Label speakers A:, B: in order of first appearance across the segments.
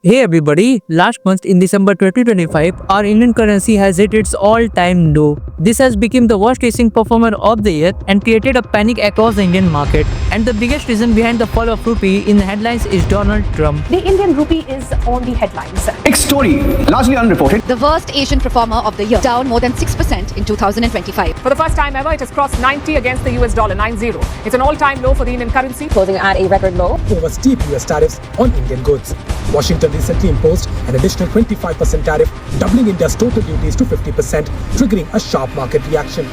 A: Hey everybody, last month in December 2025, our Indian currency has hit its all-time low. This has become the worst racing performer of the year and created a panic across the Indian market. And the biggest reason behind the fall of rupee in the headlines is Donald Trump.
B: The Indian rupee is on the headlines.
C: Next story, largely unreported.
D: The worst Asian performer of the year, down more than 6% in 2025.
B: For the first time ever, it has crossed 90 against the US dollar, 90. It's an all-time low for the Indian currency, closing at a record low.
E: Over steep US tariffs on Indian goods. Washington recently imposed an additional 25% tariff, doubling India's total duties to 50%, triggering a sharp market reaction.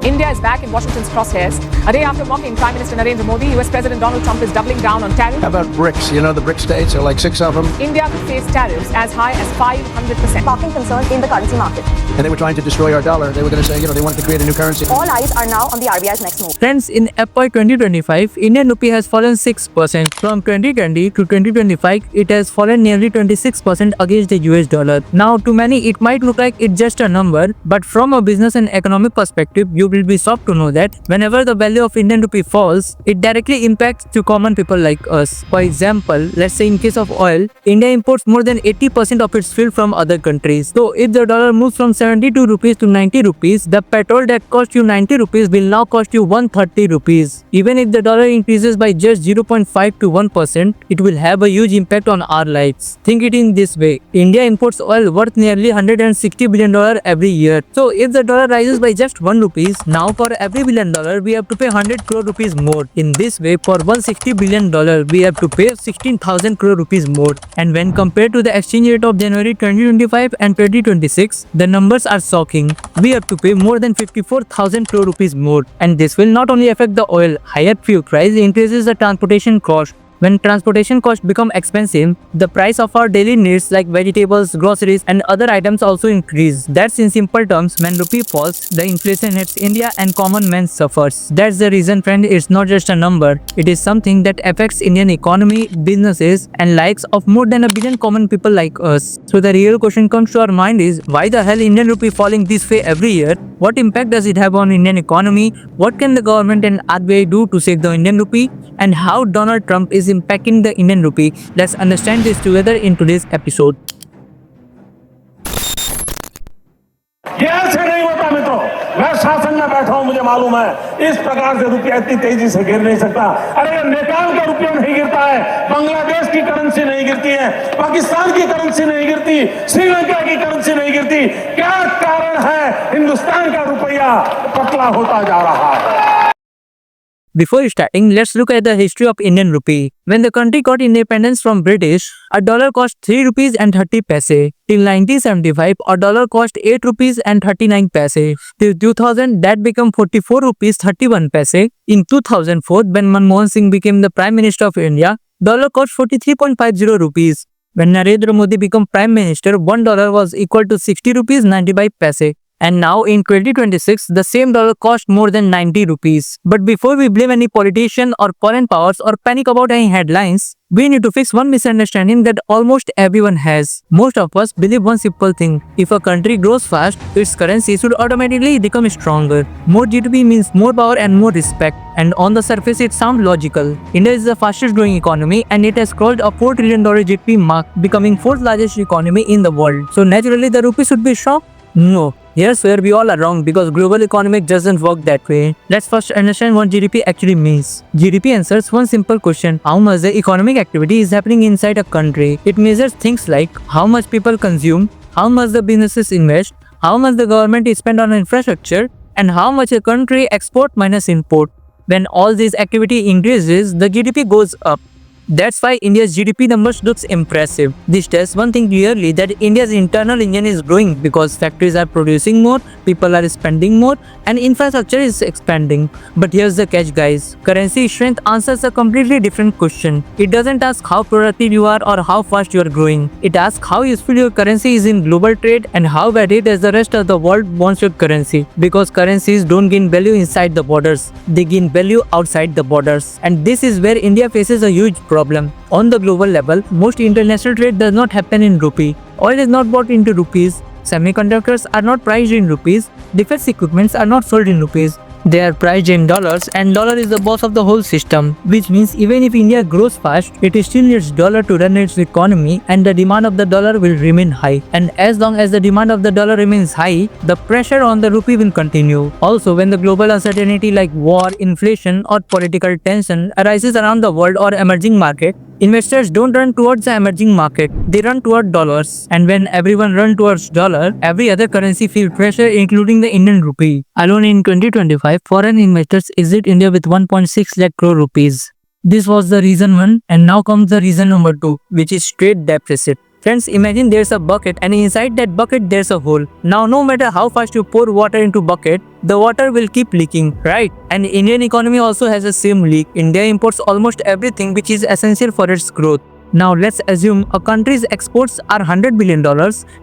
B: India is back in Washington's crosshairs. A day after mocking Prime Minister Narendra Modi, US President Donald Trump is doubling down on tariffs.
F: How about BRICS? You know the BRICS states are like 6 of them.
B: India could face tariffs as high as 500%.
G: Sparking concern in the currency market.
F: And they were trying to destroy our dollar. They were going to say, they wanted to create a new currency.
G: All eyes are now on the RBI's next move.
A: Friends, in FY 2025, Indian rupee has fallen 6%. From 2020 to 2025, it has fallen nearly 26% against the US dollar. Now, to many, it might look like it's just a number, but from a business and economic perspective, you will be shocked to know that whenever the value of Indian rupee falls, it directly impacts to common people like us. For example, let's say in case of oil, India imports more than 80% of its fuel from other countries. So if the dollar moves from 72 rupees to 90 rupees, the petrol that cost you 90 rupees will now cost you 130 rupees. Even if the dollar increases by just 0.5 to 1%, it will have a huge impact on our lives. Think it in this way. India imports oil worth nearly $160 billion every year. So if the dollar rises by just 1 rupees, now for every $1 billion, we have to pay 100 crore rupees more. In this way, for $160 billion, we have to pay 16,000 crore rupees more. And when compared to the exchange rate of January 2025 and 2026, the numbers are shocking. We have to pay more than 54,000 crore rupees more. And this will not only affect the oil, higher fuel price increases the transportation cost. When transportation costs become expensive, the price of our daily needs like vegetables, groceries and other items also increase. That's in simple terms, when rupee falls, the inflation hits India and common man suffers. That's the reason, friend, it's not just a number. It is something that affects Indian economy, businesses and lives of more than 1 billion common people like us. So the real question comes to our mind is, why the hell Indian rupee falling this way every year? What impact does it have on Indian economy? What can the government and RBI do to save the Indian rupee? And how Donald Trump is impacting the Indian rupee? Let's understand this together in today's episode.
H: ये ऐसे नहीं होता मित्रों, मैं शासन में बैठा हूं, मुझे मालूम है इस प्रकार से रुपया इतनी तेजी से गिर नहीं सकता। अरे नेपाल का रुपया नहीं गिरता है, बांग्लादेश की करेंसी नहीं गिरती है, पाकिस्तान की करेंसी नहीं गिरती, श्रीलंका की करेंसी नहीं गिरती। क्या कारण है हिंदुस्तान का रुपया पतला होता जा रहा है?
A: Before starting, let's look at the history of Indian rupee. When the country got independence from British, a dollar cost 3 rupees and 30 paise. Till 1975, a dollar cost 8 rupees and 39 paise. Till 2000, that became 44 rupees 31 paise. In 2004, when Manmohan Singh became the Prime Minister of India, dollar cost 43.50 rupees. When Narendra Modi became Prime Minister, $1 was equal to 60 rupees 95 paise. And now in 2026, the same dollar cost more than 90 rupees. But before we blame any politician or foreign powers or panic about any headlines, we need to fix one misunderstanding that almost everyone has. Most of us believe one simple thing. If a country grows fast, its currency should automatically become stronger. More GDP means more power and more respect. And on the surface, it sounds logical. India is the fastest growing economy and it has crossed a $4 trillion GDP mark, becoming 4th largest economy in the world. So naturally, the rupee should be strong? No. Here's where we all are wrong, because global economic doesn't work that way. Let's first understand what GDP actually means. GDP answers one simple question: how much the economic activity is happening inside a country. It measures things like how much people consume, how much the businesses invest, how much the government is spent on infrastructure, and how much a country export minus import. When all this activity increases, the GDP goes up. That's why India's GDP numbers looks impressive. This tells one thing clearly, that India's internal engine is growing because factories are producing more, people are spending more, and infrastructure is expanding. But here's the catch, guys. Currency strength answers a completely different question. It doesn't ask how productive you are or how fast you are growing. It asks how useful your currency is in global trade and how valid as the rest of the world wants your currency. Because currencies don't gain value inside the borders, they gain value outside the borders. And this is where India faces a huge problem. On the global level, most international trade does not happen in rupee. Oil is not bought into rupees. Semiconductors are not priced in rupees. Defense equipments are not sold in rupees. They are priced in dollars and dollar is the boss of the whole system, which means even if India grows fast, it still needs dollar to run its economy and the demand of the dollar will remain high. And as long as the demand of the dollar remains high, the pressure on the rupee will continue. Also, when the global uncertainty like war, inflation or political tension arises around the world or emerging market, investors don't run towards the emerging market, they run toward dollars. And when everyone runs towards dollar, every other currency feels pressure including the Indian rupee. Alone in 2025, foreign investors exit India with 1.6 lakh crore rupees. This was the reason 1 and now comes the reason number 2, which is trade deficit. Friends, imagine there's a bucket and inside that bucket there's a hole. Now no matter how fast you pour water into bucket, the water will keep leaking, right? And Indian economy also has the same leak. India imports almost everything which is essential for its growth. Now let's assume a country's exports are $100 billion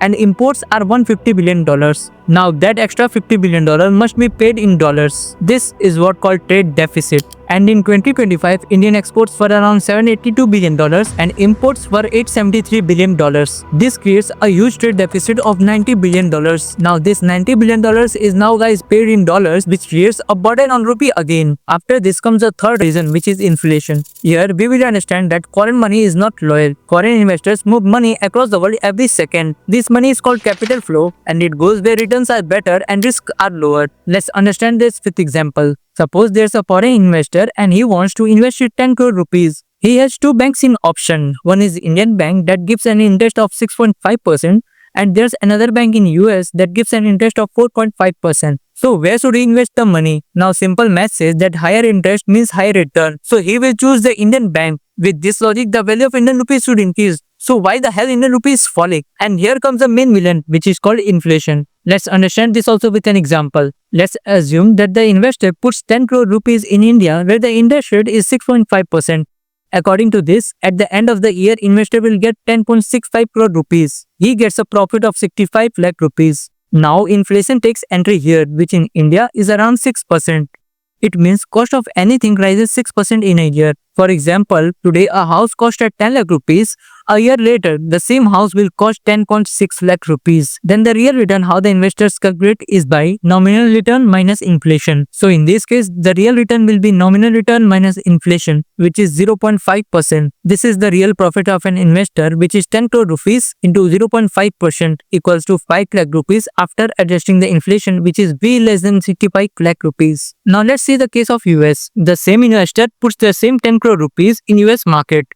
A: and imports are $150 billion. Now that extra $50 billion must be paid in dollars. This is what called trade deficit. And in 2025, Indian exports were around $782 billion and imports were $873 billion. This creates a huge trade deficit of $90 billion. Now this $90 billion is now guys paid in dollars, which creates a burden on rupee again. After this comes the third reason, which is inflation. Here we will understand that foreign money is not loyal. Foreign investors move money across the world every second. This money is called capital flow and it goes where returns are better and risks are lower. Let's understand this with example. Suppose there's a foreign investor and he wants to invest 10 crore rupees. He has 2 banks in option. One is Indian bank that gives an interest of 6.5% and there's another bank in US that gives an interest of 4.5%. So where should he invest the money? Now simple math says that higher interest means higher return. So he will choose the Indian bank. With this logic, the value of Indian rupee should increase. So why the hell Indian rupee is falling? And here comes the main villain, which is called inflation. Let's understand this also with an example. Let's assume that the investor puts 10 crore rupees in India where the interest rate is 6.5%. According to this, at the end of the year, investor will get 10.65 crore rupees. He gets a profit of 65 lakh rupees. Now inflation takes entry here, which in India is around 6%. It means cost of anything rises 6% in a year. For example, today a house cost at 10 lakh rupees. A year later, the same house will cost 10.6 lakh rupees. Then the real return how the investors calculate is by nominal return minus inflation. So in this case, the real return will be nominal return minus inflation, which is 0.5%. This is the real profit of an investor, which is 10 crore rupees into 0.5% equals to 5 lakh rupees after adjusting the inflation, which is way less than 65 lakh rupees. Now let's see the case of US. The same investor puts the same 10 crore rupees in US market.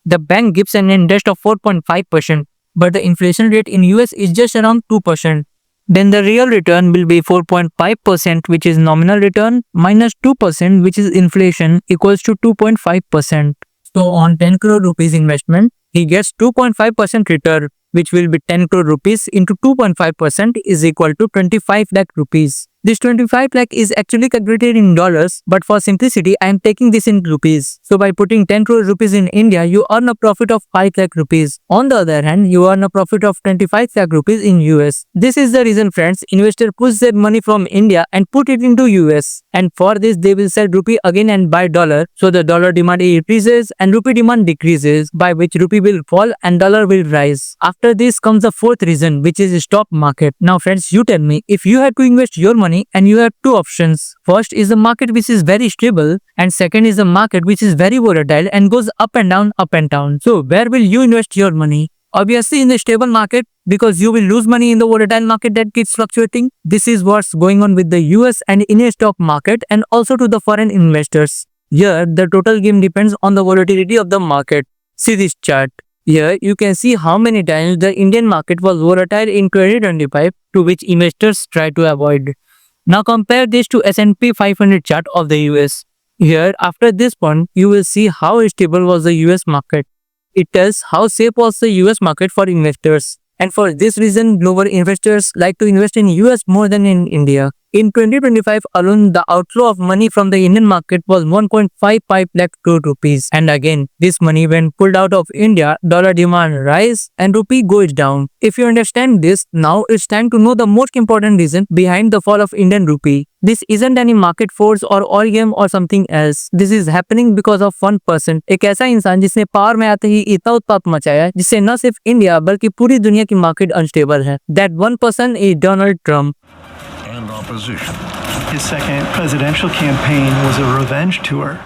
A: The bank gives an interest of 4.5%, but the inflation rate in US is just around 2%. Then the real return will be 4.5%, which is nominal return, minus 2%, which is inflation, equals to 2.5%. So on 10 crore rupees investment, he gets 2.5% return, which will be 10 crore rupees into 2.5% is equal to 25 lakh rupees. This 25 lakh is actually calculated in dollars, but for simplicity, I am taking this in rupees. So by putting 10 crore rupees in India, you earn a profit of 5 lakh rupees. On the other hand, you earn a profit of 25 lakh rupees in US. This is the reason, friends, investor puts their money from India and put it into US. And for this, they will sell rupee again and buy dollar. So the dollar demand increases and rupee demand decreases, by which rupee will fall and dollar will rise. After this comes the fourth reason, which is stock market. Now friends, you tell me, if you have to invest your money and you have two options. First is a market which is very stable and second is a market which is very volatile and goes up and down, up and down. So where will you invest your money? Obviously in the stable market, because you will lose money in the volatile market that keeps fluctuating. This is what's going on with the US and Indian stock market and also to the foreign investors. Here the total game depends on the volatility of the market. See this chart. Here you can see how many times the Indian market was volatile in 2025, to which investors try to avoid. Now compare this to S&P 500 chart of the US. Here after this point, you will see how stable was the US market. It tells how safe was the US market for investors. And for this reason, global investors like to invest in US more than in India. In 2025 alone, the outflow of money from the Indian market was 1.55 lakh crore rupees. And again, this money when pulled out of India, dollar demand rise and rupee goes down. If you understand this, now it's time to know the most important reason behind the fall of Indian rupee. This isn't any market force or all game or something else. This is happening because of one person. एक ऐसा इंसान जिसने power में आते ही इतना उत्पात मचाया जिससे न सिर्फ इंडिया बल्कि पूरी दुनिया की मार्केट अनस्टेबल है. That one person is Donald Trump.
I: And opposition. his second presidential campaign was a revenge tour.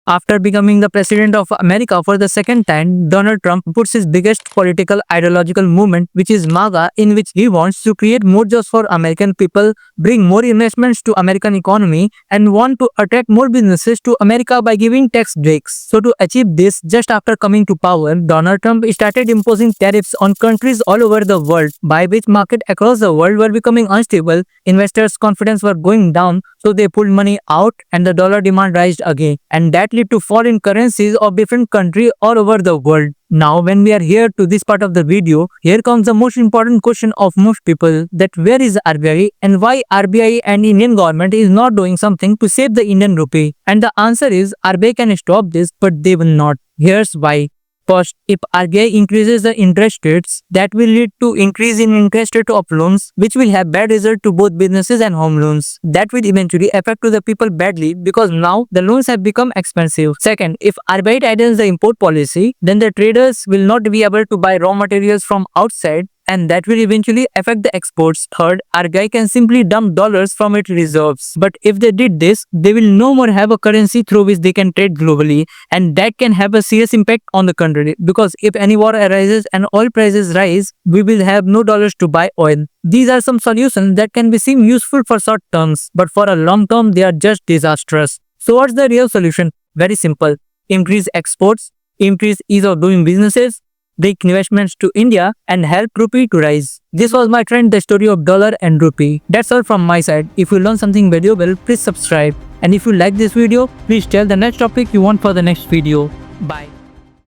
A: After becoming the president of America for the second time, Donald Trump puts his biggest political ideological movement, which is MAGA, in which he wants to create more jobs for American people, bring more investments to American economy, and want to attract more businesses to America by giving tax breaks. So to achieve this, just after coming to power, Donald Trump started imposing tariffs on countries all over the world, by which markets across the world were becoming unstable, investors' confidence were going down, so they pulled money out and the dollar demand rised again, and that led to foreign currencies of different countries all over the world. Now when we are here to this part of the video, here comes the most important question of most people, that where is RBI and why RBI and Indian government is not doing something to save the Indian rupee? And the answer is RBI can stop this, but they will not. Here's why. First, if RBI increases the interest rates, that will lead to increase in interest rate of loans, which will have bad result to both businesses and home loans. That will eventually affect to the people badly, because now the loans have become expensive. Second, if RBI tightens the import policy, then the traders will not be able to buy raw materials from outside, and that will eventually affect the exports. Third, RBI can simply dump dollars from its reserves. But if they did this, they will no more have a currency through which they can trade globally, and that can have a serious impact on the country, because if any war arises and oil prices rise, we will have no dollars to buy oil. These are some solutions that can be seen useful for short terms, but for a long term they are just disastrous. So what's the real solution? Very simple. Increase exports, increase ease of doing businesses, bring investments to India, and help rupee to rise. This was my trend, the story of dollar and rupee. That's all from my side. If you learned something valuable, please subscribe. And if you like this video, please tell the next topic you want for the next video. Bye.